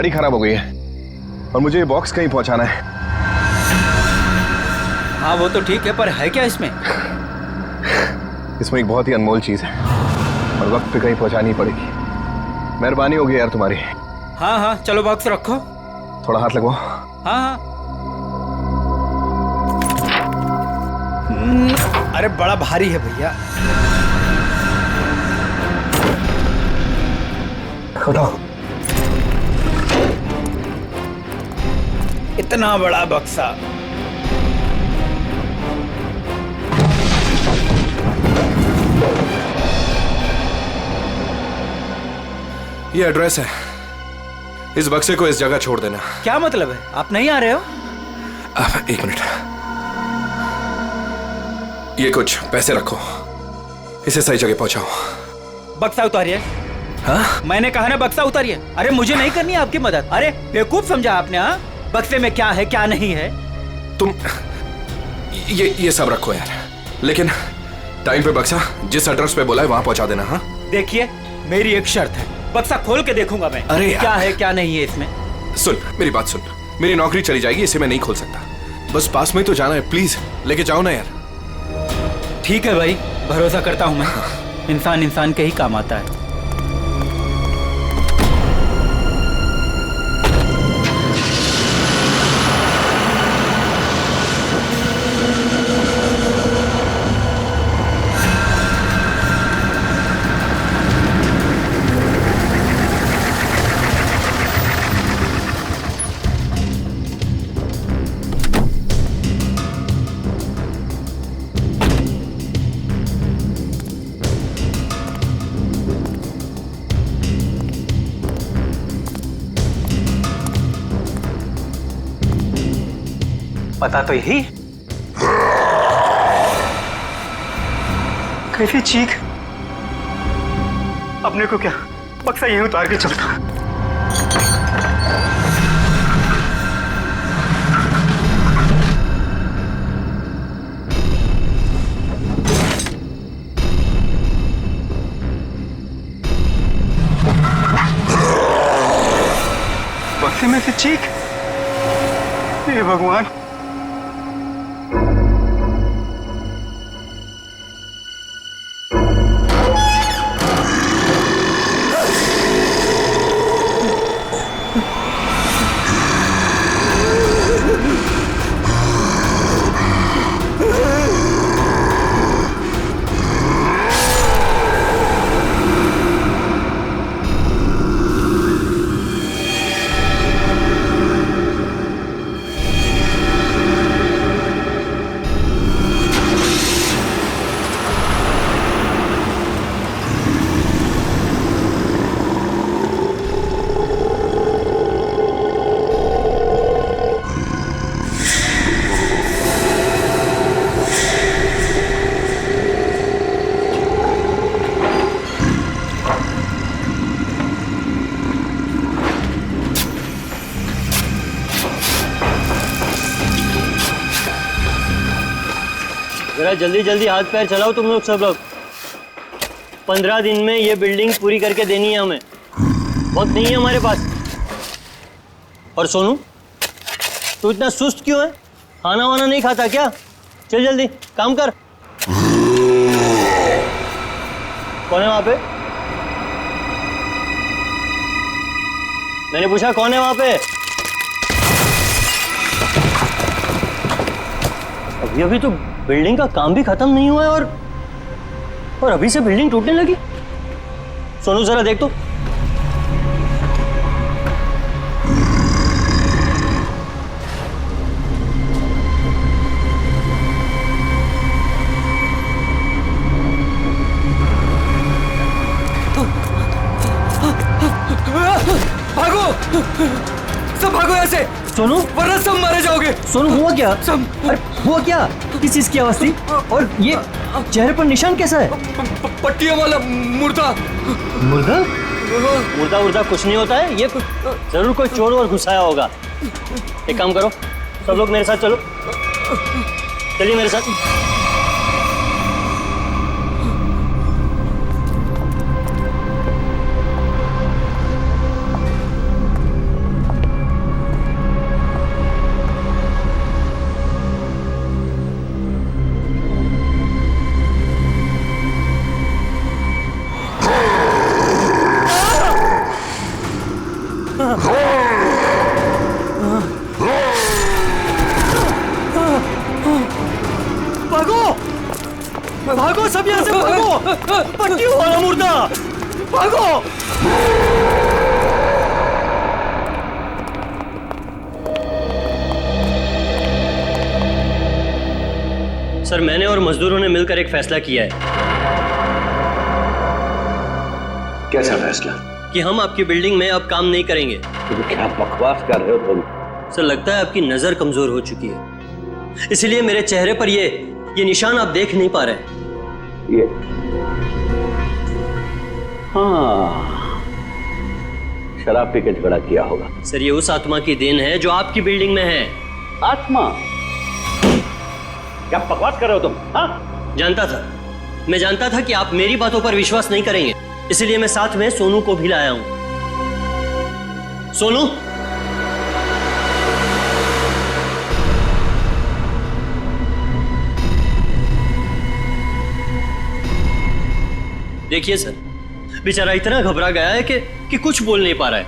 गाड़ी खराब हो गई है और मुझे ये बॉक्स कहीं पहुंचाना है। हाँ वो तो ठीक है, पर है क्या इसमें? इसमें एक बहुत ही अनमोल चीज है और वक्त पे कहीं पहुंचानी पड़ेगी। मेहरबानी होगी यार तुम्हारी। हाँ हाँ चलो बॉक्स रखो। थोड़ा हाथ लगवाओ। हाँ हाँ। अरे बड़ा भारी है भैया। उठाओ। इतना बड़ा बक्सा। ये एड्रेस है, इस बक्से को इस जगह छोड़ देना। क्या मतलब है, आप नहीं आ रहे हो? एक मिनट, ये कुछ पैसे रखो, इसे सही जगह पहुंचाओ। बक्सा उतारिए। हाँ? मैंने कहा ना बक्सा उतारिए। अरे मुझे नहीं करनी आपकी मदद। अरे बेवकूफ समझा आपने? हाँ, बक्से में क्या है क्या नहीं है। तुम ये सब रखो यार, लेकिन टाइम पे बक्सा जिस एड्रेस पे बोला है वहां पहुंचा देना। हाँ देखिए मेरी एक शर्त है, बक्सा खोल के देखूंगा मैं। अरे क्या है क्या नहीं है इसमें। सुन मेरी बात सुन, मेरी नौकरी चली जाएगी, इसे मैं नहीं खोल सकता। बस पास में तो जाना है, प्लीज लेके जाओ ना यार। ठीक है भाई, भरोसा करता हूं मैं। इंसान इंसान के ही काम आता है। पता तो यही। कैसी चीख। अपने को क्या, बक्सा यहीं उतार के चलता। बक्से में से चीख। हे भगवान। जरा जल्दी जल्दी हाथ पैर चलाओ तुम लोग, सब लोग। 15 दिन में ये बिल्डिंग पूरी करके देनी है हमें, वक्त नहीं है हमारे पास। और सोनू, तू इतना सुस्त क्यों है? खाना वाना नहीं खाता क्या? चल जल्दी काम कर। कौन है वहां पे? मैंने पूछा कौन है वहां पे? अभी तो बिल्डिंग का काम भी खत्म नहीं हुआ है और अभी से बिल्डिंग टूटने लगी। सोनू जरा देख तो। भागो, सब भागो ऐसे। सोनू, वरना सब मारे जाओगे। सोनू हुआ क्या? सब। अरे हुआ क्या? किस चीज की आवाज थी? और ये चेहरे पर निशान कैसा है? पट्टियों वाला मुर्दा। मुर्दा? मुर्दा उर्दा कुछ नहीं होता है, ये जरूर कोई चोर और घुसाया होगा। एक काम करो, सब लोग मेरे साथ चलो, चलिए मेरे साथ। भागो भागो, सब यहाँ से भागो, पट्टी वाला मुर्दा, भागो। सर, मैंने और मजदूरों ने मिलकर एक फैसला किया है। कैसा फैसला? कि हम आपकी बिल्डिंग में अब काम नहीं करेंगे। तो क्या बकवास कर रहे हो तुम? सर, लगता है आपकी नजर कमजोर हो चुकी है, इसलिए मेरे चेहरे पर ये निशान आप देख नहीं पा रहे। ये हाँ, शराब पी के झगड़ा किया होगा। सर, ये उस आत्मा की देन है जो आपकी बिल्डिंग में है। आत्मा? क्या बकवास कर रहे हो तुम? हाँ? जानता था, मैं जानता था कि आप मेरी बातों पर विश्वास नहीं करेंगे, इसलिए मैं साथ में सोनू को भी लाया हूं। सोनू, देखिए सर, बेचारा इतना घबरा गया है कि कुछ बोल नहीं पा रहा है।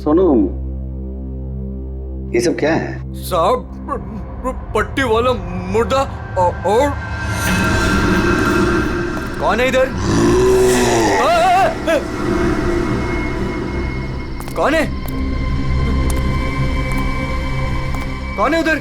सोनू, ये सब क्या है? साहब, पट्टी वाला मुर्दा और कौन है इधर? कौन है? कौन है उधर?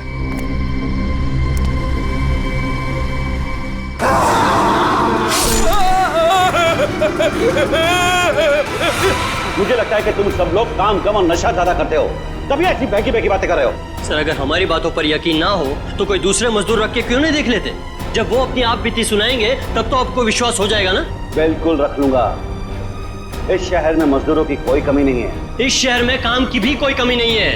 मुझे लगता है कि तुम सब लोग काम कम और नशा ज्यादा करते हो, तभी ऐसी बहकी बहकी बातें कर रहे हो। सर, अगर हमारी बातों पर यकीन ना हो तो कोई दूसरे मजदूर रख के क्यों नहीं देख लेते? जब वो अपनी आप बीती सुनाएंगे तब तो आपको विश्वास हो जाएगा ना। बिल्कुल रख लूंगा। इस शहर में मजदूरों की कोई कमी नहीं है। इस शहर में काम की भी कोई कमी नहीं है।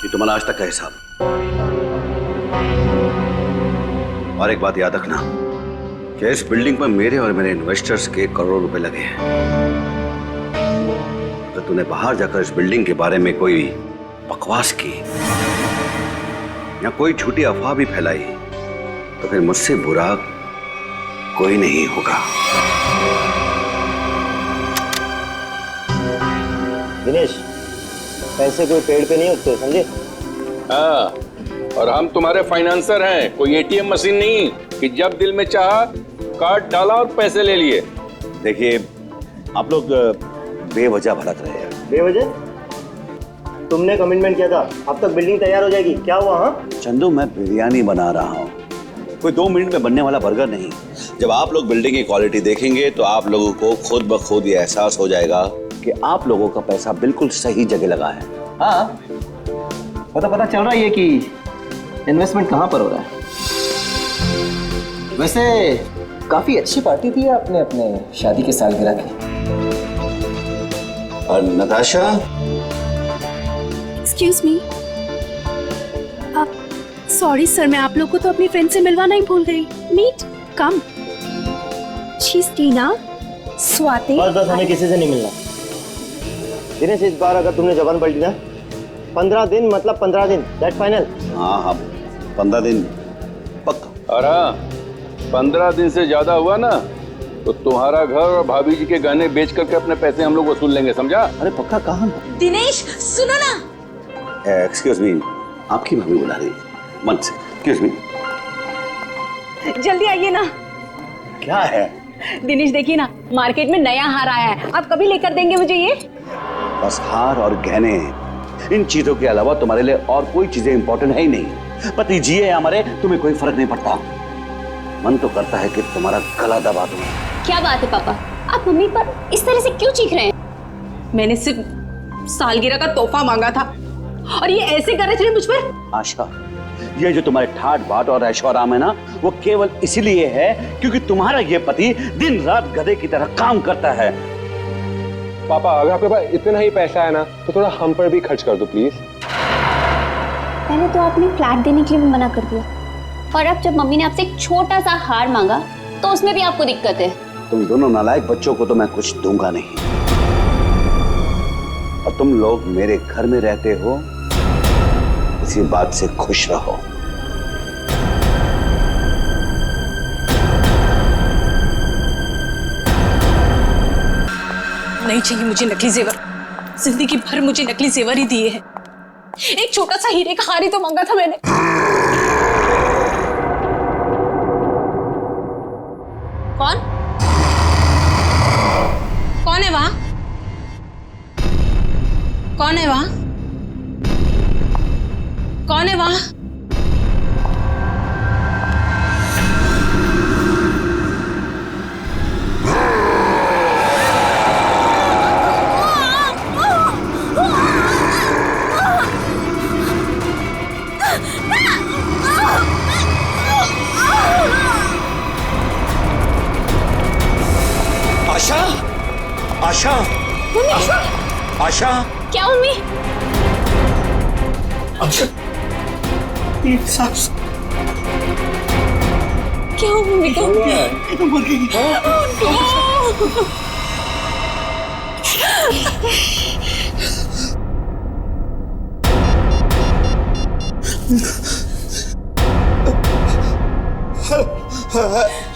ये तुम्हारा आज तक का हिसाब। और एक बात याद रखना कि इस बिल्डिंग पर मेरे और मेरे इन्वेस्टर्स के करोड़ों रुपए लगे हैं। अगर तूने बाहर जाकर इस बिल्डिंग के बारे में कोई बकवास की या कोई झूठी अफवाह भी फैलाई तो फिर मुझसे बुरा कोई नहीं होगा। दिनेश, पैसे कोई पेड़ पे नहीं उगते, समझे? हाँ, और हम तुम्हारे फाइनेंसर हैं, कोई एटीएम मशीन नहीं कि जब दिल में चाहा कार्ड डाला और पैसे ले लिए। देखिए, आप लोग बेवजह भड़क रहे हैं। बेवजह? तुमने कमिटमेंट किया था, अब तक बिल्डिंग तैयार हो जाएगी, क्या हुआ? हाँ, चंदू, मैं बिरयानी बना रहा हूँ, कोई 2 मिनट में बनने वाला बर्गर नहीं। जब आप लोग बिल्डिंग की क्वालिटी देखेंगे तो आप लोगों को खुद ब खुद ये एहसास हो जाएगा कि आप लोगों का पैसा बिल्कुल सही जगह लगा है। हाँ, पता चल रहा है कि इन्वेस्टमेंट कहाँ पर हो रहा है। वैसे काफी अच्छी पार्टी थी आपने अपने शादी के सालगिरह की। और नताशा, एक्सक्यूज मी, आप सॉरी सर, मैं आप लोग को तो अपनी फ्रेंड से मिलवाना ही भूल गई। Meet come. She is Tina, Swati. बस हमें किसी से नहीं मिलना। दिनेश, इस बार अगर तुमने जबान पलटी ना, 15 दिन मतलब 15 दिन, दैट फाइनल। हाँ, 15 दिन पक्का। और हाँ, 15 दिन से ज्यादा हुआ ना तो तुम्हारा घर और भाभी जी के गहने बेच करके अपने पैसे हम लोग वसूल लेंगे, समझा? अरे पक्का कहाँ? दिनेश सुनो ना। एक्सक्यूज मी, आपकी भाभी बुला रही है। मन से, एक्सक्यूज मी। जल्दी आइए ना। क्या है? दिनेश देखिए ना, मार्केट में नया हार आया है, आप कभी लेकर देंगे मुझे ये? बस हार और गहने, इन चीजों के अलावा तुम्हारे लिए और कोई चीजें इंपॉर्टेंट है ही नहीं। पति जिए या मरे तुम्हें कोई फर्क नहीं पड़ता। मन तो करता है कि तुम्हारा गला दबा दूं। क्या बात है पापा, आप मम्मी पर इस तरह से क्यों चीख रहे हैं? मैंने सिर्फ सालगिरह का तोहफा मांगा था और ये ऐसे कर रहे थे मुझ पर। आशा, ये जो तुम्हारे ठाट बाट और ऐशो आराम है ना, वो केवल इसीलिए है क्योंकि तुम्हारा ये पति दिन रात गधे की तरह काम करता है। पापा, अगर आपके पास इतना ही पैसा है ना तो थोड़ा हम पर भी खर्च कर दो प्लीज। पहले तो आपने फ्लैट देने के लिए भी मना कर दिया, और अब जब मम्मी ने आपसे एक छोटा सा हार मांगा तो उसमें भी आपको दिक्कत है। तुम दोनों नालायक बच्चों को तो मैं कुछ दूंगा नहीं, और तुम लोग मेरे घर में रहते हो, इसी बात से खुश रहो। नहीं चाहिए मुझे नकली जेवर। जिंदगी भर मुझे नकली जेवर ही दिए हैं। एक छोटा सा हीरे का हार ही तो मांगा था मैंने। कौन कौन है वहां? कौन है वहां? कौन है वहां? आशा, आशा, आशा, क्या मम्मी? आशा, सांस क्या हुआ मम्मी? क्या हुआ? मर गई।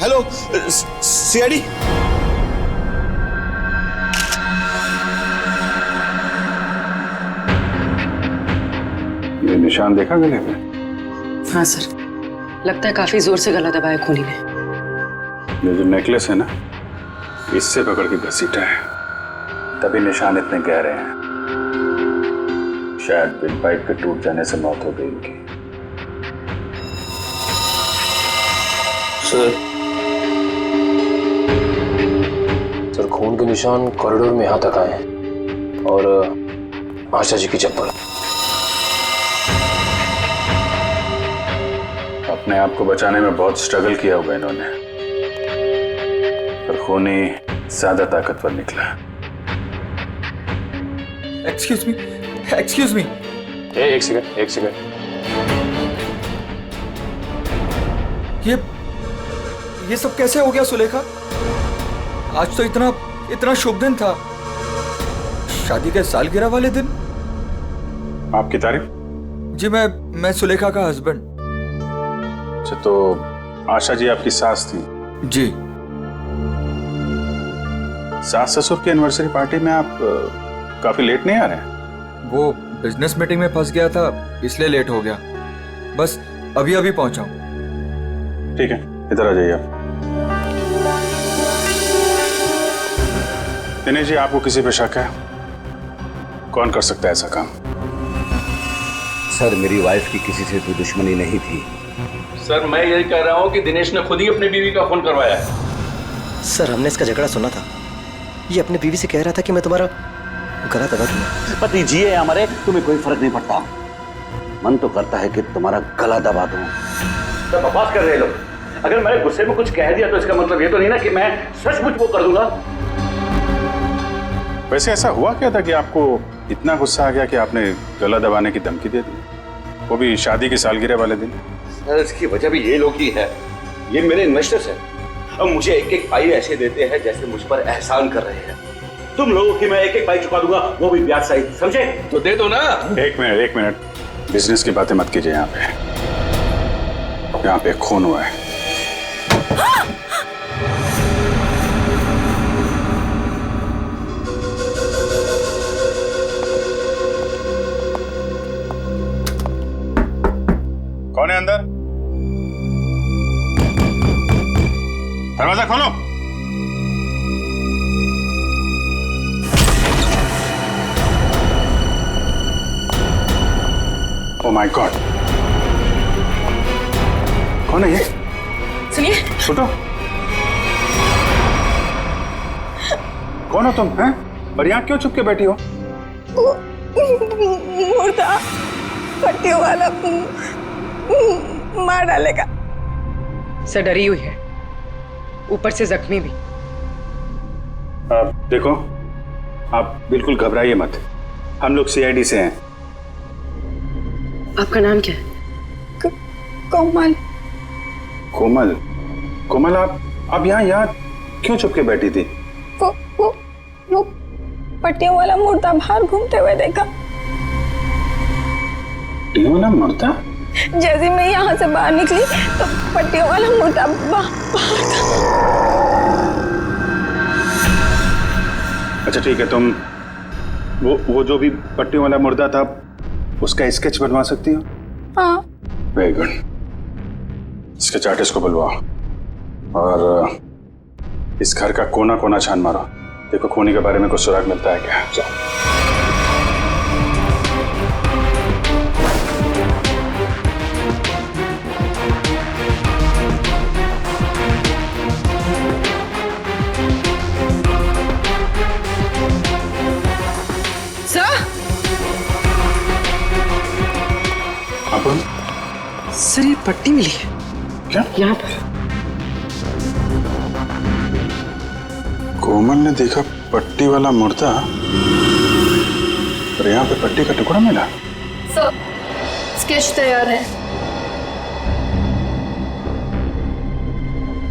Hello CID. ये निशान देखा गले में? हाँ सर, लगता है काफी जोर से गला दबाया खूनी ने। ये जो नेकलेस है ना, इससे पकड़ के घसीटा है, तभी निशान इतने गहरे हैं। शायद बिल पाइप के टूट जाने से मौत हो गई इनकी। सर खून के निशान कॉरिडोर में यहां तक आए हैं, और आशा जी की चप्पल। अपने आप को बचाने में बहुत स्ट्रगल किया होगा इन्होंने, पर खूनी ज्यादा ताकतवर निकला। Excuse me, excuse me. एक सेकंड, एक सेकंड। ये सब कैसे हो गया सुलेखा? आज तो इतना शुभ दिन था, शादी के सालगिरह वाले दिन। आपकी तारीफ? जी मैं सुलेखा का हस्बैंड। अच्छा, तो आशा जी आपकी सास थी? जी। सास ससुर की एनिवर्सरी पार्टी में आप काफी लेट नहीं आ रहे हैं? वो बिजनेस मीटिंग में फंस गया था, इसलिए लेट हो गया। बस अभी अभी पहुंचा हूं। ठीक है, इधर आ जाइए आप। दिनेश जी, आपको किसी पे शक है? कौन कर सकता है ऐसा काम? सर, मेरी वाइफ की किसी से कोई दुश्मनी नहीं थी। सर, मैं यही कह रहा हूँ कि दिनेश ने खुद ही अपनी बीवी का फोन करवाया है। सर, हमने इसका झगड़ा सुना था। ये अपनी बीवी से कह रहा था कि मैं तुम्हारा गला दबा दूंगा। पति जिए या मरे, तुम्हें कोई फर्क नहीं पड़ता। मन तो करता है कि तुम्हारा गला दबा दूं। तो बकवास कर रहे लोग। अगर मैंने गुस्से में कुछ कह दिया तो इसका मतलब ये तो नहीं ना कि मैं सचमुच वो कर दूंगा। वैसे ऐसा हुआ क्या था कि आपको इतना गुस्सा आ गया कि आपने गला दबाने की धमकी दे दी, वो भी शादी की सालगिरह वाले दिन? सर, इसकी वजह भी ये लोग ही है। ये मेरे इन्वेस्टर्स हैं, अब मुझे एक एक पाई ऐसे देते हैं जैसे मुझ पर एहसान कर रहे हैं। तुम लोगों की मैं एक एक पाई चुका दूंगा, वो भी ब्याज सहित, समझे? तो दे दो ना। एक मिनट, बिजनेस की बातें मत कीजिए। यहाँ पे खून हुआ है। कौन है अंदर? दरवाजा खोलो। ओह माय गॉड, कौन है ये? सुनिए। छोटो, कौन हो तुम हैं? और यहाँ क्यों चुप के बैठी हो? मुर्दा पट्टियों वाला मार डालेगा। सर डरी हुई है, ऊपर से जख्मी भी। आप देखो, आप बिल्कुल घबराइए मत। हम लोग सीआईडी से हैं। आपका नाम क्या है? कोमल। कोमल? कोमल, आप यहाँ क्यों चुप के बैठी थी? वो पट्टियों वाला मुर्दा बाहर घूमते हुए देखा। पट्टियों वाला मुर्दा? जैसे मैं यहाँ से बाहर निकली तो पट्टियों वाला मुर्दा बाहर था। अच्छा ठीक है, तुम वो जो भी पट्टियों वाला मुर्दा था उसका स्केच बनवा सकती हो? हाँ। Very good. स्केच आर्टिस्ट को बुलवाओ और इस घर का कोना कोना छान मारो, देखो खूनी के बारे में कुछ सुराग मिलता है क्या। जाओ। सर ये पट्टी मिली है। क्या? यहाँ पर। कोमल ने देखा पट्टी वाला मुर्दा और यहाँ पे पट्टी का टुकड़ा मिला। सर स्केच तैयार है।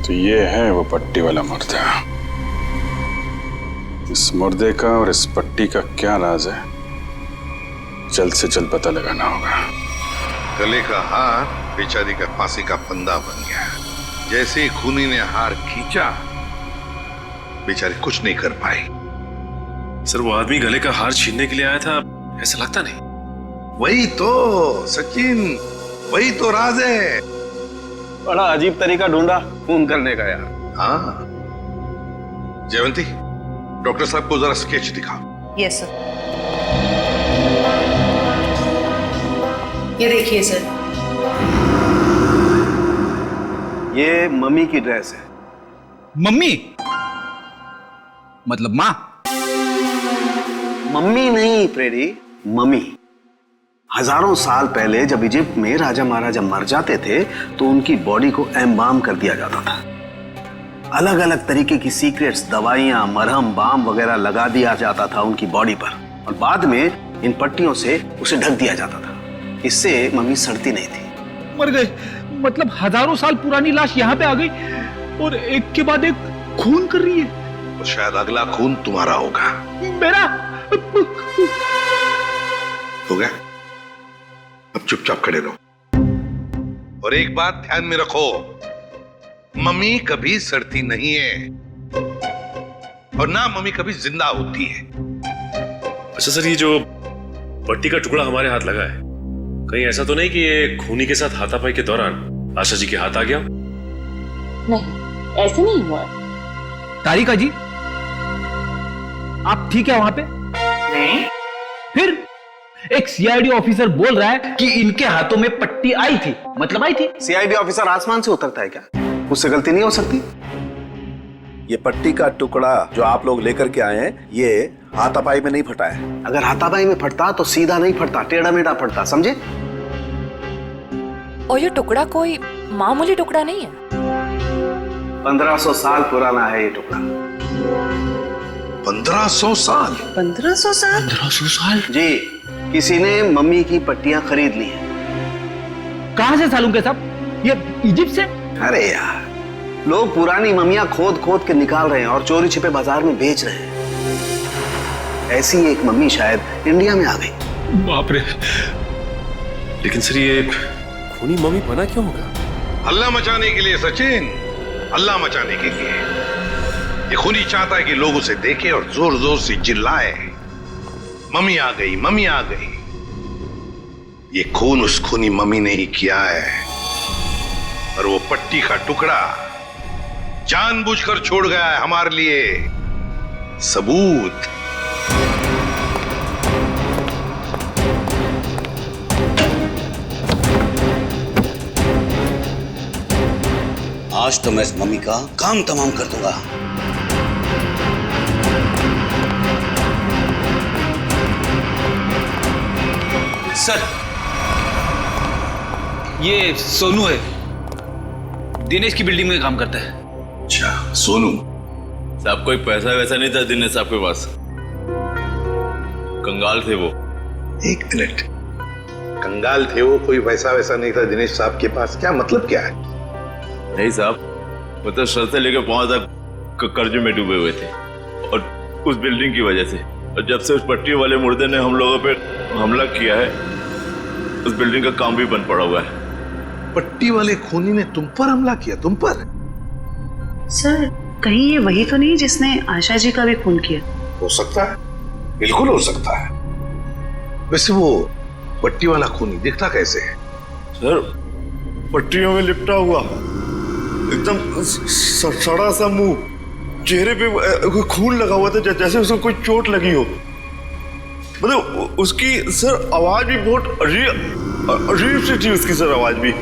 तो ये है वो पट्टी वाला मुर्दा। इस मुर्दे का और इस पट्टी का क्या राज है, जल्द से जल्द पता लगाना होगा। गले का हार बेचारी का फांसी का फंदा बन गया। जैसे ही खूनी ने हार खींचा, बेचारी कुछ नहीं कर पाई। सर वो आदमी गले का हार छीनने के लिए आया था, ऐसा लगता नहीं। वही तो सचिन, वही तो राज है। बड़ा अजीब तरीका ढूंढा खून करने का यार। हाँ जयवंती, डॉक्टर साहब को जरा स्केच दिखाओ। Yes sir. ये देखिए सर, ये मम्मी की ड्रेस है। मम्मी मतलब माँ? मम्मी नहीं प्रेडी, मम्मी। हजारों साल पहले जब इजिप्ट में राजा महाराजा मर जाते थे तो उनकी बॉडी को एम्बाम कर दिया जाता था। अलग अलग तरीके की सीक्रेट्स, दवाइयां, मरहम, बाम वगैरह लगा दिया जाता था उनकी बॉडी पर और बाद में इन पट्टियों से उसे ढक दिया जाता था। इससे मम्मी सड़ती नहीं थी। मर गए मतलब हजारों साल पुरानी लाश यहाँ पे आ गई और एक के बाद एक खून कर रही है। तो शायद अगला खून तुम्हारा होगा। मेरा हो गया, अब चुपचाप खड़े रहो। और एक बात ध्यान में रखो, मम्मी कभी सड़ती नहीं है और ना मम्मी कभी जिंदा होती है। अच्छा सर, ये जो पट्टी का टुकड़ा हमारे हाथ लगा है, कहीं ऐसा तो नहीं कि ये खूनी के साथ हाथापाई के दौरान आशा जी के हाथ आ गया? नहीं, ऐसे नहीं हुआ। तारिका जी, आप ठीक है वहां पे? नहीं। फिर एक सीआईडी ऑफिसर बोल रहा है कि इनके हाथों में पट्टी आई थी, मतलब आई थी। सीआईडी ऑफिसर आसमान से उतरता है क्या? उससे गलती नहीं हो सकती। ये पट्टी का टुकड़ा जो आप लोग लेकर के आए हैं, ये हाथापाई में नहीं फटा है। अगर हाथापाई में फटता तो सीधा नहीं फटता, टेढ़ा मेढ़ा फटता, समझे? और ये टुकड़ा कोई मामूली टुकड़ा नहीं है। 1500 साल पुराना है ये टुकड़ा। 1500 साल? 1500 साल? 1500 साल जी, किसी ने मम्मी की पट्टियां खरीद ली हैं। कहां से सालूं के साहब? ये इजिप्ट से? अरे यार, लोग पुरानी मम्मियां खोद खोद के निकाल रहे हैं और चोरी छिपे बाजार में बेच रहे हैं। ऐसी एक मम्मी शायद इंडिया में आ गई। बाप रे, लेकिन सर ये खूनी मम्मी बना क्यों होगा? हल्ला मचाने के लिए सचिन, हल्ला मचाने के लिए। ये खूनी चाहता है कि लोग उसे देखें और जोर जोर से चिल्लाए, मम्मी आ गई, मम्मी आ गई। ये खून उस खूनी मम्मी ने ही किया है और वो पट्टी का टुकड़ा जानबूझकर छोड़ गया है हमारे लिए सबूत। आज तो मैं इस मम्मी का काम तमाम कर दूंगा। सर, ये सोनू है, दिनेश की बिल्डिंग में काम करता है। अच्छा, सोनू साहब, कोई पैसा वैसा नहीं था दिनेश साहब के पास, कंगाल थे वो। एक मिनट, कंगाल थे वो, कोई पैसा वैसा नहीं था दिनेश साहब के पास, क्या मतलब क्या है? नहीं साहब, वो तो सर से लेकर पांव तक कर्जे में डूबे हुए थे और उस बिल्डिंग की वजह से। और जब से उस पट्टी वाले मुर्दे ने हम लोगों पे हमला किया है, उस बिल्डिंग का काम भी बंद पड़ा हुआ है। पट्टी वाले खूनी ने तुम पर हमला किया? तुम पर? सर, कहीं ये वही तो नहीं जिसने आशा जी का भी खून किया? हो सकता है, बिल्कुल हो सकता है। वैसे वो पट्टी वाला खूनी दिखता कैसे है? सर, पट्टियों में लिपटा हुआ, एकदम सड़ा सा मुंह, चेहरे पे खून लगा हुआ था जैसे उसको कोई चोट लगी हो। मतलब उसकी सर आवाज भी बहुत अजीब सी थी, उसकी सर आवाज भी।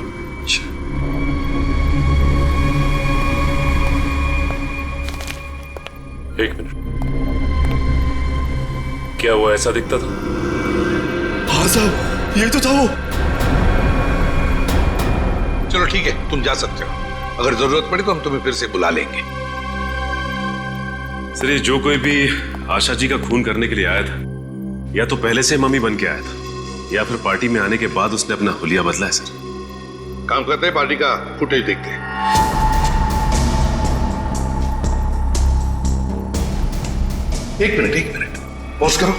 एक मिनट, क्या वो ऐसा दिखता था? हाँ साहब, ये तो था वो। चलो ठीक है, तुम जा सकते हो। अगर जरूरत पड़ी तो हम तुम्हें फिर से बुला लेंगे। सर, ये जो कोई भी आशा जी का खून करने के लिए आया था, या तो पहले से मम्मी बन के आया था, या फिर पार्टी में आने के बाद उसने अपना हुलिया बदला है। सर, काम करते हैं, पार्टी का फुटेज देखते हैं। एक मिनट पॉज करो।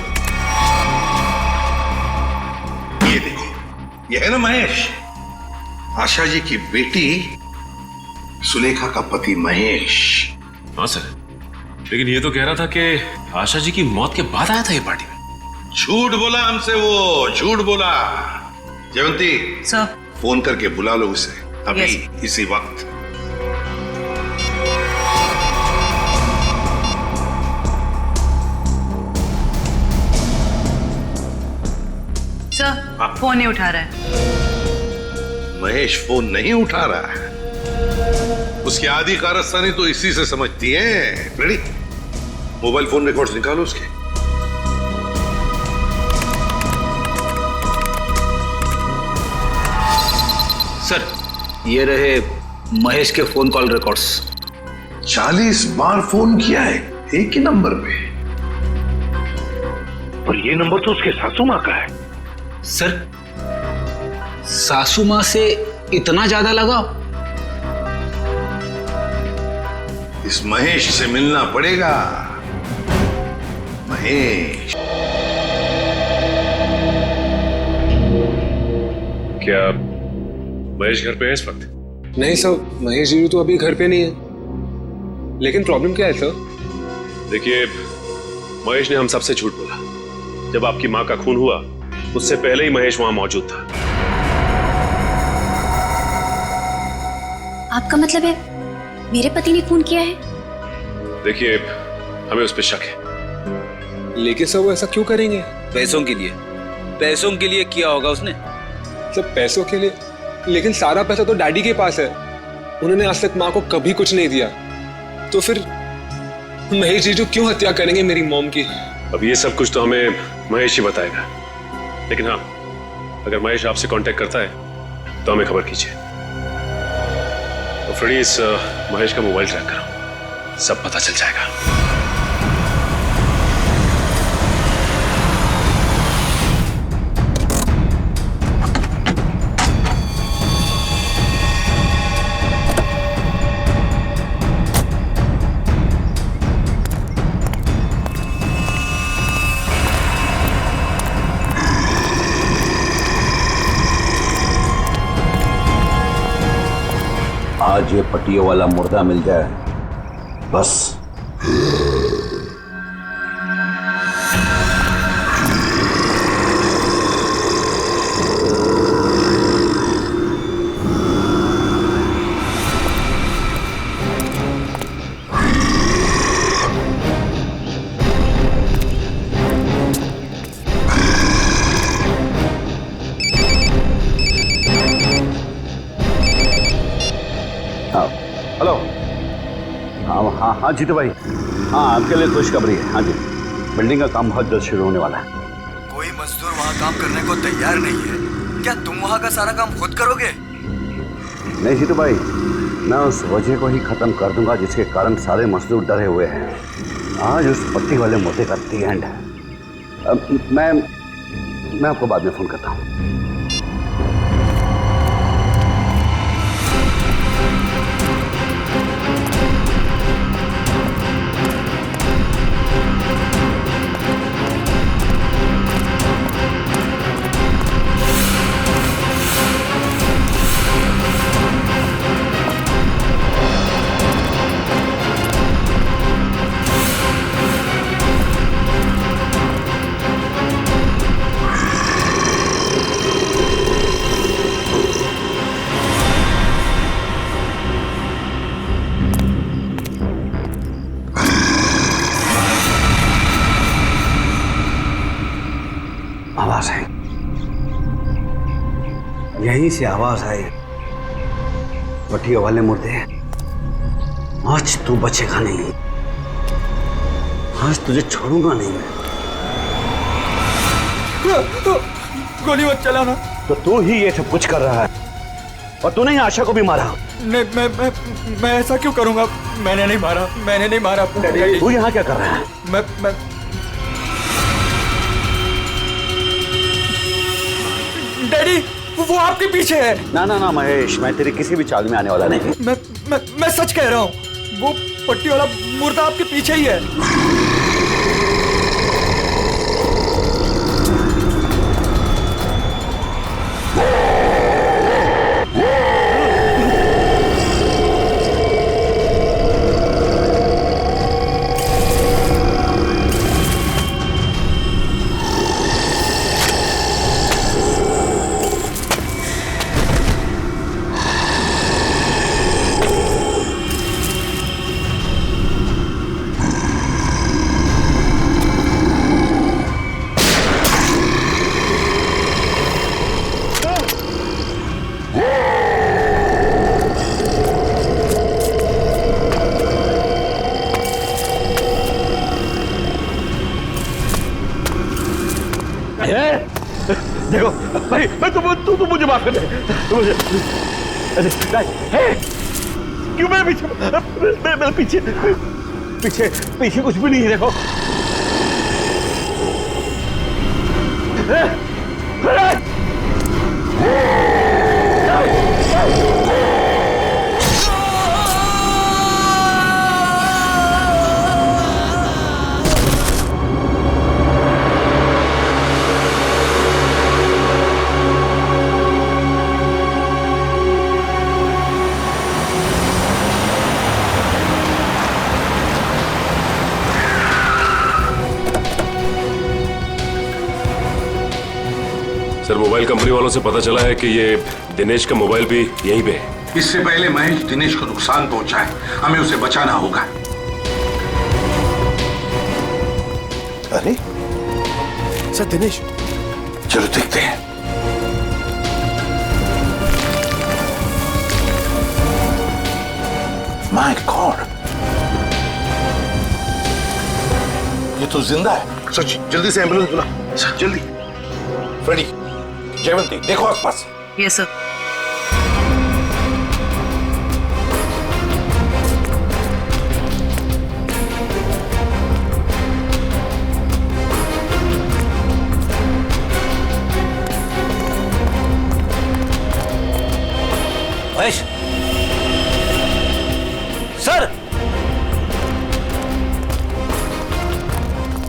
ये देखो, ये है ना महेश, आशा जी की बेटी सुलेखा का पति महेश। हाँ सर, लेकिन ये तो कह रहा था कि आशा जी की मौत के बाद आया था ये पार्टी में। झूठ बोला हमसे, वो झूठ बोला। जयवंती सर, फोन करके बुला लो उसे अभी, इसी वक्त। सर, फोन नहीं उठा रहा है। महेश फोन नहीं उठा रहा है। उसकी आधी कारस्तानी तो इसी से समझती है। रेडी? मोबाइल फोन रिकॉर्ड्स निकालो उसके। सर, ये रहे महेश के फोन कॉल रिकॉर्ड्स। 40 बार फोन किया है एक ही नंबर पे, और ये नंबर तो उसके सासू माँ का है। सर, सासू माँ से इतना ज्यादा लगाव? इस महेश से मिलना पड़ेगा। महेश, क्या महेश घर पे है इस वक्त? नहीं सर, महेश जी तो अभी घर पे नहीं है। लेकिन प्रॉब्लम क्या है सर? देखिए, महेश ने हम सबसे झूठ बोला। जब आपकी माँ का खून हुआ, उससे पहले ही महेश वहां मौजूद था। आपका मतलब है मेरे पति ने खून किया है? देखिए, हमें उस पर शक है। लेकिन सर, वो ऐसा क्यों करेंगे? पैसों के लिए। पैसों के लिए किया होगा उसने। सब पैसों के लिए? लेकिन सारा पैसा तो डैडी के पास है। उन्होंने आज तक माँ को कभी कुछ नहीं दिया। तो फिर महेश जीजू क्यों हत्या करेंगे मेरी मॉम की? अब ये सब कुछ तो हमें महेश ही बताएगा। लेकिन हाँ, अगर महेश आपसे कांटेक्ट करता है तो हमें खबर कीजिए। तो फ्रेडी, इस महेश का मोबाइल ट्रैक करो, सब पता चल जाएगा। आज ये पट्टियों वाला मुर्दा मिल जाए बस। हेलो। हाँ हाँ जीतू भाई, हाँ आपके लिए खुशखबरी है। हाँ जी, बिल्डिंग का काम बहुत जल्द शुरू होने वाला है। कोई मजदूर वहाँ काम करने को तैयार नहीं है। क्या तुम वहाँ का सारा काम खुद करोगे? नहीं जीतू भाई, मैं उस वजह को ही खत्म कर दूंगा जिसके कारण सारे मजदूर डरे हुए हैं। आज उस पट्टी वाले मुद्दे का दी एंड है। मैं आपको बाद में फोन करता हूँ। आवाज आई, यहीं से आवाज आई, पट्टियों वाले मुर्दे, आज तू बचेगा नहीं, आज तुझे छोड़ूंगा नहीं मैं। गोली मत चलाना। तो तू ही ये सब कुछ कर रहा है और तूने ही आशा को भी मारा। नहीं, मैं ऐसा क्यों करूंगा? मैंने नहीं मारा, मैंने नहीं मारा। तू यहाँ क्या कर रहा है? मैं डैडी, वो आपके पीछे है। ना ना ना महेश, मैं तेरी किसी भी चाल में आने वाला नहीं। मैं सच कह रहा हूँ, वो पट्टी वाला मुर्दा आपके पीछे ही है। देखो भाई, तू मुझे माफ कर दे, मुझे क्यों मेरे पीछे पीछे पीछे कुछ भी नहीं है। देखो सर, मोबाइल कंपनी वालों से पता चला है कि ये दिनेश का मोबाइल भी यहीं पे है। इससे पहले महेश दिनेश को नुकसान पहुंचाए, हमें उसे बचाना होगा। अरे सर, दिनेश, चलो देखते हैं। माय गॉड, ये तो जिंदा है। सच, जल्दी से एम्बुलेंस बुला, जल्दी। फ्रेडी, जयवंती, देखो आसपास। Yes sir. महेश सर।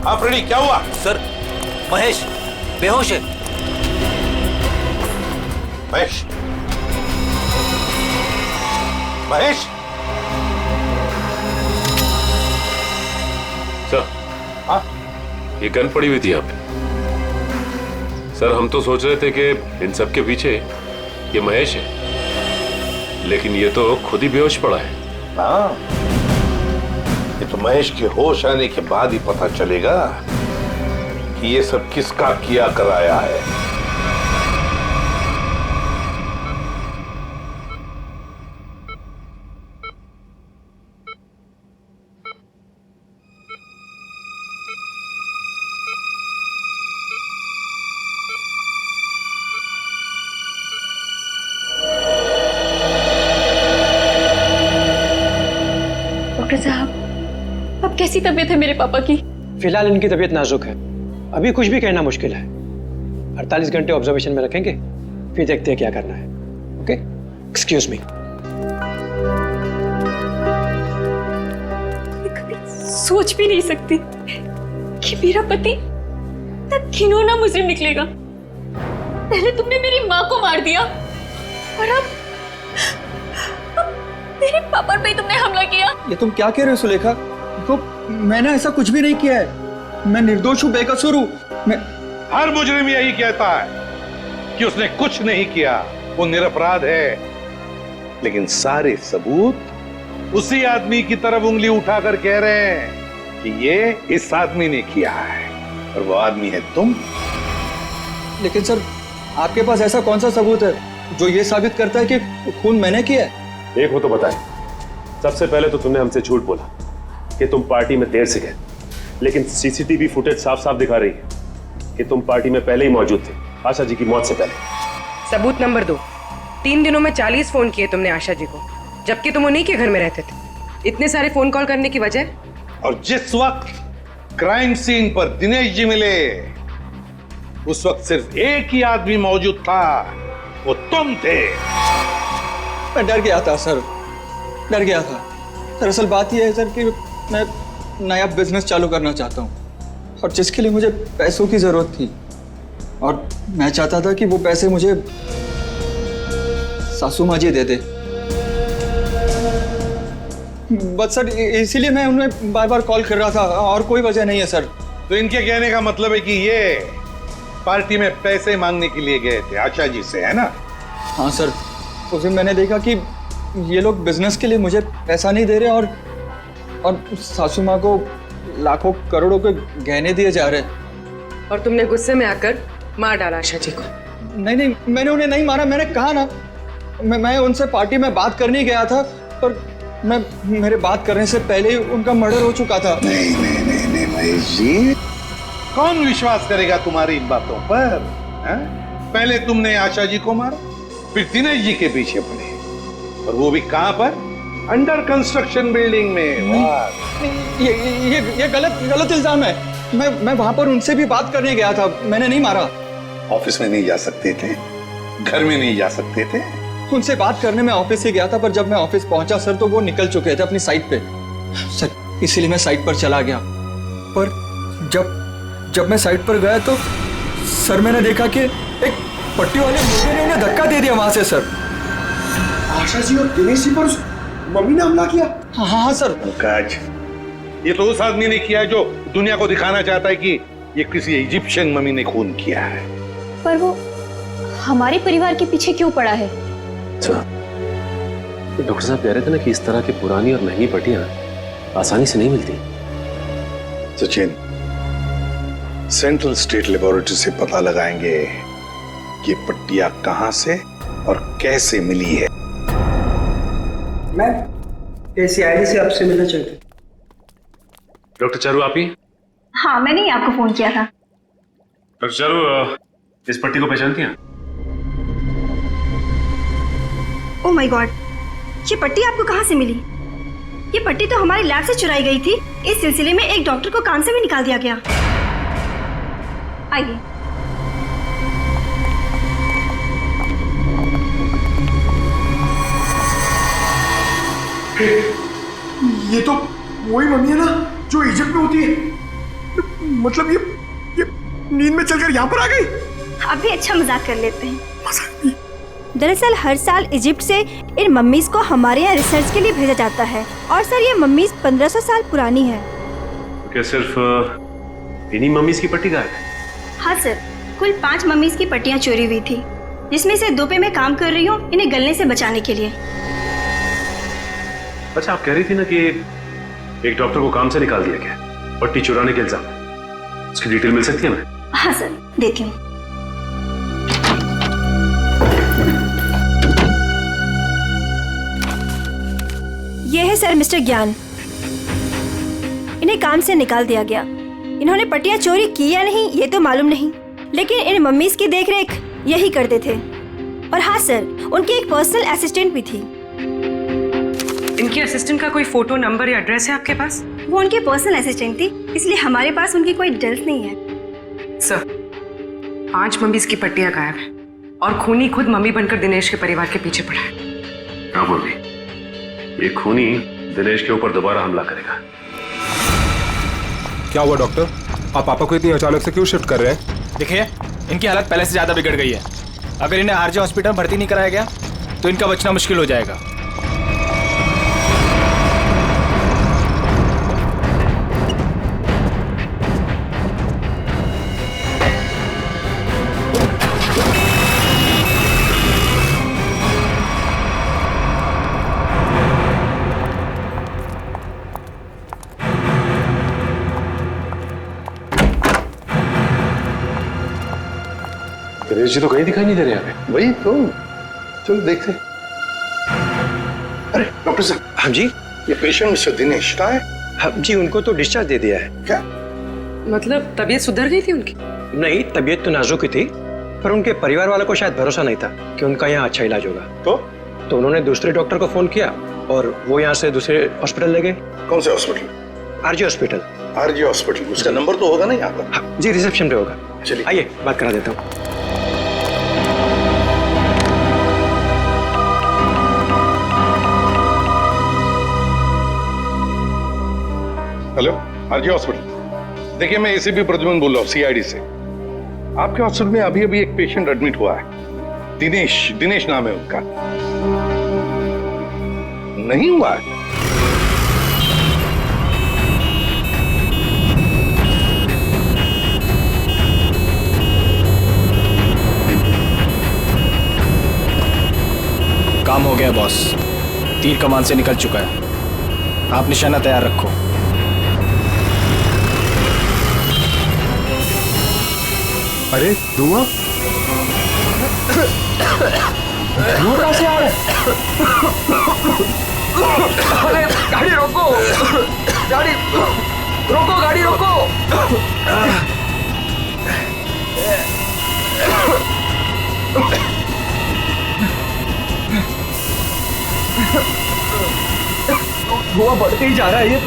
हाँ फ्रेडी, क्या हुआ? सर, महेश बेहोश है। महेश, महेश, सर। हाँ, ये गन पड़ी हुई थी यहाँ पे। सर, हम तो सोच रहे थे कि इन सब के पीछे ये महेश है, लेकिन ये तो खुद ही बेहोश पड़ा है। हाँ, ये तो महेश के होश आने के बाद ही पता चलेगा कि ये सब किसका किया कराया है। डॉक्टर साहब, अब कैसी तबीयत है मेरे पापा की? फिलहाल इनकी तबीयत नाजुक है, अभी कुछ भी कहना मुश्किल है। 48 घंटे ऑब्जर्वेशन में रखेंगे, फिर देखते हैं क्या करना है। Okay, excuse me. मैं कभी सोच भी नहीं सकती कि मेरा पति इतना घिनौना मुजरिम निकलेगा। पहले तुमने मेरी माँ को मार दिया और अब मेरे पापा पे तुमने हमला किया। ये तुम क्या कह रहे हो सुलेखा? तो मैंने ऐसा कुछ भी नहीं किया है, मैं निर्दोष हूँ, बेकसूर हूँ। मैं हर मुजरिम यही कहता है कि उसने कुछ नहीं किया, वो निरपराध है। लेकिन सारे सबूत उसी आदमी की तरफ उंगली उठाकर कह रहे हैं कि ये इस आदमी ने किया है, और वो आदमी है तुम। लेकिन सर आपके पास ऐसा कौन सा सबूत है जो ये साबित करता है कि खून मैंने किया है? एक हो तो बताए। सबसे पहले तो तुमने हमसे झूठ बोला कि तुम पार्टी में देर से गए, लेकिन सीसीटीवी फुटेज साफ साफ दिखा रही है कि तुम पार्टी में पहले ही मौजूद थे, आशा जी की मौत से पहले। सबूत नंबर 2, 3 दिनों में 40 फोन किए तुमने आशा जी को, जबकि तुम उन्हीं के घर में रहते थे। इतने सारे फोन कॉल करने की वजह? और जिस वक्त क्राइम सीन पर दिनेश जी मिले उस वक्त सिर्फ एक ही आदमी मौजूद था, वो तुम थे। मैं डर गया था सर, डर गया था। दरअसल बात यह है सर कि मैं नया बिजनेस चालू करना चाहता हूँ और जिसके लिए मुझे पैसों की जरूरत थी और मैं चाहता था कि वो पैसे मुझे सासू माँ जी दे दे। बस सर इसीलिए मैं उन्हें बार बार कॉल कर रहा था और कोई वजह नहीं है सर। तो इनके कहने का मतलब है कि ये पार्टी में पैसे मांगने के लिए गए थे आशा जी से, है ना? हाँ सर, उस दिन मैंने देखा कि ये लोग बिजनेस के लिए मुझे पैसा नहीं दे रहे और सासू माँ को लाखों करोड़ों के गहने दिए जा रहे। और तुमने गुस्से में आकर मार डाला आशा जी को? नहीं, मैंने उन्हें नहीं मारा। मैंने कहा ना, मैं उनसे पार्टी में बात करने ही गया था, पर मेरे बात करने से पहले ही उनका मर्डर हो चुका था। नहीं महेश जी, कौन विश्वास करेगा तुम्हारी इन बातों पर? पहले तुमने आशा जी को मारा, फिर दिनेश जी के पीछे पड़े, और वो भी कहां पर? अंडर कंस्ट्रक्शन बिल्डिंग में। ये गलत इल्जाम है। मैं वहां पर उनसे भी बात करने गया था, मैंने नहीं मारा। ऑफिस में नहीं जा सकते थे, घर में नहीं जा सकते थे? उनसे बात करने में ऑफिस ही गया था, पर जब मैं ऑफिस पहुंचा सर तो वो निकल चुके थे अपनी साइट पे सर, इसीलिए मैं साइट पर चला गया। पर जब मैं साइट पर गया तो सर मैंने देखा कि एक पट्टी वाले मुर्गे ने उन्हें धक्का दे दिया वहां से सर। आशा जी और दिनेश जी पर मम्मी ने हमला किया? हाँ सर। पंकज, ये तो उस आदमी ने किया जो दुनिया को दिखाना चाहता है कि ये किसी इजिप्शियन मम्मी ने खून किया है। पर वो हमारे परिवार के पीछे क्यों पड़ा है? तो डॉक्टर साहब कह रहे थे ना कि इस तरह की पुरानी और महंगी पट्टियां आसानी से नहीं मिलती। सचिन, सेंट्रल स्टेट लेबोरेटरी से पता लगाएंगे कि पट्टियां कहां से और कैसे मिली है। मैं सीआईडी से आपसे मिलना चाहती हूँ। डॉक्टर चारू आप ही? हाँ, मैंने ही आपको फोन किया था। डॉक्टर चारू, इस पट्टी को पहचानती हैं? ओह माय गॉड, ये पट्टी आपको कहाँ से मिली? ये पट्टी तो हमारी लैब से चुराई गई थी। इस सिलसिले में एक डॉक्टर को कान से भी निकाल दिया गया। आइए। ये तो वही मम्मी है ना जो इजिप्ट में होती है। मतलब ये नींद में चलकर यहाँ पर आ गई। अब भी अच्छा मजाक कर लेते हैं। दरअसल हर साल इजिप्ट से इन मम्मीज को हमारे यहाँ रिसर्च के लिए भेजा जाता है और सर ये मम्मीज 1500 साल पुरानी है। क्या सिर्फ इन्हीं मम्मीज की पट्टी गायब है? हाँ सर, कुल 5 मम्मीज की पट्टियाँ चोरी हुई थी, जिसमें से 2 पे मैं काम कर रही हूँ इन्हें गलने से बचाने के लिए। अच्छा, आप कह रही थी ना कि एक डॉक्टर को काम से निकाल दिया गया पट्टी चुराने के इल्जाम में, उसकी डिटेल मिल सकती है हमें? हाँ सर, देती हूँ। ये है सर मिस्टर ज्ञान, इन्हें काम से निकाल दिया गया। इन्होंने पट्टियां चोरी की या नहीं ये तो मालूम नहीं, लेकिन इन मम्मीज की देखरेख यही करते थे। और हाँ सर, उनकी एक पर्सनल असिस्टेंट भी थी। इनकी असिस्टेंट का कोई फोटो, नंबर या एड्रेस है आपके पास? वो उनकी पर्सनल असिस्टेंट थी, इसलिए हमारे पास उनकी कोई डिटेल्स नहीं है। सर, 5 मम्मीज की पट्टियां गायब है और खूनी खुद मम्मी बनकर दिनेश के परिवार के पीछे पड़ा है। हाँ बोली, ये खूनी दिनेश के ऊपर दोबारा हमला करेगा। क्या हुआ डॉक्टर? आप पापा को इतनी अचानक से क्यों शिफ्ट कर रहे हैं? देखिए, इनकी हालत पहले से ज्यादा बिगड़ गई है। अगर इन्हें आरजे हॉस्पिटल भर्ती नहीं कराया गया तो इनका बचना मुश्किल हो जाएगा। दिनेश जी तो कहीं दिखाई नहीं दे रहे हमें। वही तो, चलो देखते। अरे डॉक्टर साहब। हाँ जी। ये पेशेंट मिस्टर दिनेश का है? हाँ जी, उनको तो डिस्चार्ज दे दिया है। क्या मतलब तबीयत सुधर गई थी उनकी? नहीं, तबीयत तो नाजुक ही थी, पर उनके परिवार वालों को शायद भरोसा नहीं था कि उनका यहाँ अच्छा इलाज होगा। तो उन्होंने दूसरे डॉक्टर को फोन किया और वो यहाँ से दूसरे हॉस्पिटल ले गए। कौन से hospital? RG hospital. RG hospital, उसका नंबर तो होगा ना यहाँ पर? हाँ जी, रिसेप्शन पे होगा। चलिए आइए बात करा देता हूँ। Hello, RG hospital. देखिए, मैं एसीपी प्रद्युमन बोल रहा हूँ, सीआईडी से। आपके हॉस्पिटल में अभी अभी एक पेशेंट एडमिट हुआ है। दिनेश नाम है उनका। नहीं हुआ है? काम हो गया बॉस, तीर कमान से निकल चुका है। आप निशाना तैयार रखो। अरे धुआं कहां से आ रहा है? अरे गाड़ी रोको, गाड़ी रोको, गाड़ी रोको। धुआं बढ़ते ही जा रहा है ये।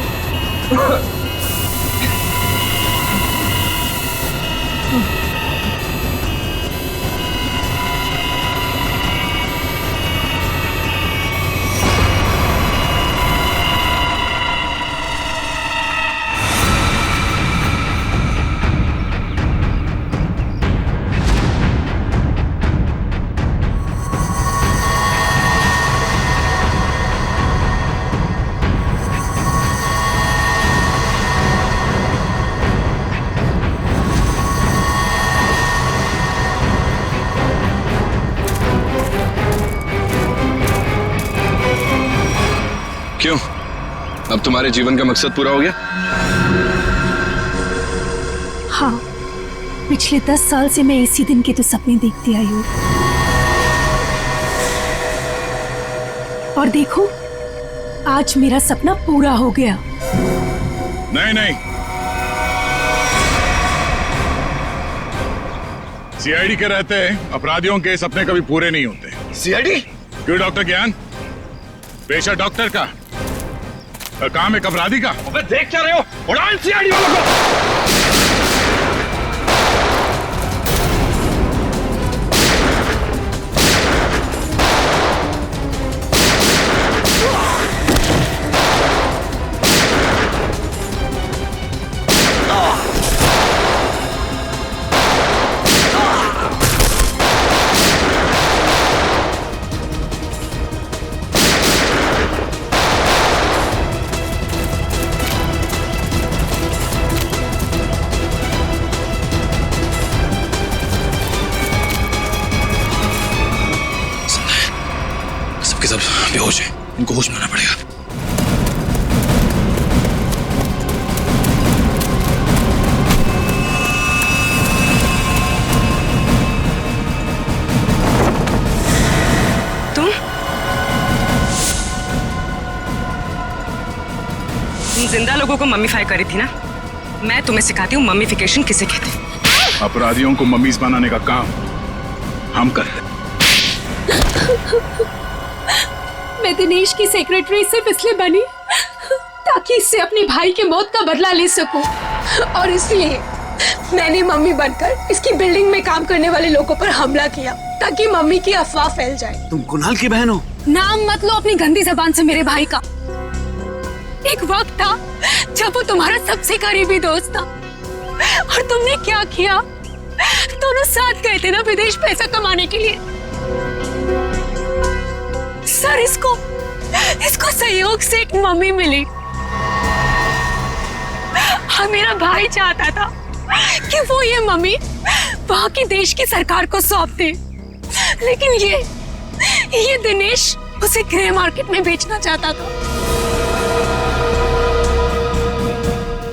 क्यों, अब तुम्हारे जीवन का मकसद पूरा हो गया? हाँ, पिछले 10 साल से मैं इसी दिन के तो सपने देखती आई हूँ। और देखो, आज मेरा सपना पूरा हो गया। नहीं, सीआईडी के रहते अपराधियों के सपने कभी पूरे नहीं होते। सीआईडी? क्यों डॉक्टर ज्ञान? पेशा डॉक्टर का, काम एक अपराधी का। अबे देख क्या रहे हो? उड़ाओ इन सीआईडी वालों को। सब बेहोश है, इनको होश में आना पड़ेगा। तुम जिंदा लोगों को मम्मीफाई करी थी ना? मैं तुम्हें सिखाती हूँ मम्मीफिकेशन किसे कहते हैं। अपराधियों को मम्मीज बनाने का काम हम करते हैं। मैं दिनेश की सेक्रेटरी सिर्फ इसलिए बनी ताकि इससे अपने भाई के मौत का बदला ले सकूं, और इसलिए मैंने मम्मी बनकर इसकी बिल्डिंग में काम करने वाले लोगों पर हमला किया ताकि मम्मी की अफवाह फैल जाए। तुम कुणाल की बहन हो? नाम मत लो अपनी गंदी जबान से मेरे भाई का। एक वक्त था जब वो तुम्हारा सबसे करीबी दोस्त था, और तुमने क्या किया? दोनों साथ गए थे ना विदेश पैसा कमाने के लिए। सर, इसको सहयोग से एक मम्मी मिली। हाँ, मेरा भाई चाहता था कि वो ये मम्मी वहां की देश की सरकार को सौंप दे, लेकिन ये दिनेश उसे ग्रे मार्केट में बेचना चाहता था।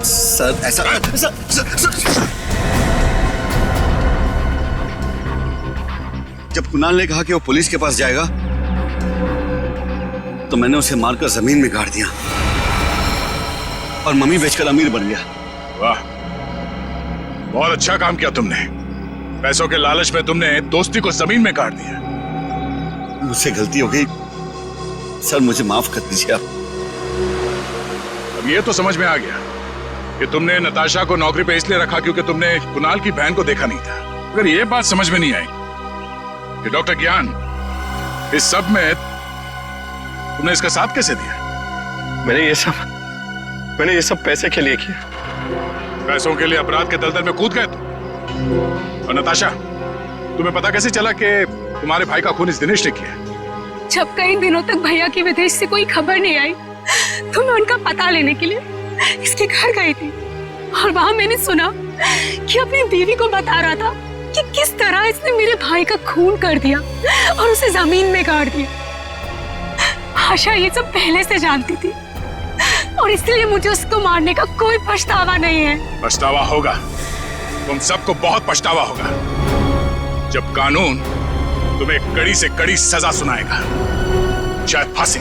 सर, ऐसा जब कुणाल ने कहा कि वो पुलिस के पास जाएगा तो मैंने उसे मारकर जमीन में गाड़ दिया और मम्मी बेचकर अमीर बन गया। वाह, बहुत अच्छा काम किया तुमने। पैसों के लालच में तुमने दोस्ती को जमीन में गाड़ दिया। मुझसे गलती हो गई सर, मुझे माफ कर दीजिए आप। अब ये तो समझ में आ गया कि तुमने नताशा को नौकरी पे इसलिए रखा क्योंकि तुमने कुणाल की बहन को देखा नहीं था। अगर ये बात समझ में नहीं आई कि डॉक्टर ज्ञान इस सब में तुमने इसका साथ कैसे दिया? मैंने ये सब पैसे के लिए किया। पैसों के लिए अपराध के दलदल में कूद गए तुम। और नताशा, तुम्हें पता कैसे चला कि तुम्हारे भाई का खून इस दिनेश ने किया? जब कई दिनों तक भैया की विदेश से कोई खबर नहीं आई तो मैं उनका पता लेने के लिए इसके घर गई थी और वहां मैंने सुना कि अपनी बीवी को बता रहा था कि किस तरह इसने मेरे भाई का खून कर दिया और उसे जमीन में गाड़ दिया। आशा ये सब पहले से जानती थी और इसलिए मुझे उसको मारने का कोई पछतावा नहीं है। पछतावा होगा, तुम सबको बहुत पछतावा होगा जब कानून तुम्हें कड़ी से कड़ी सजा सुनाएगा, चाहे फांसी।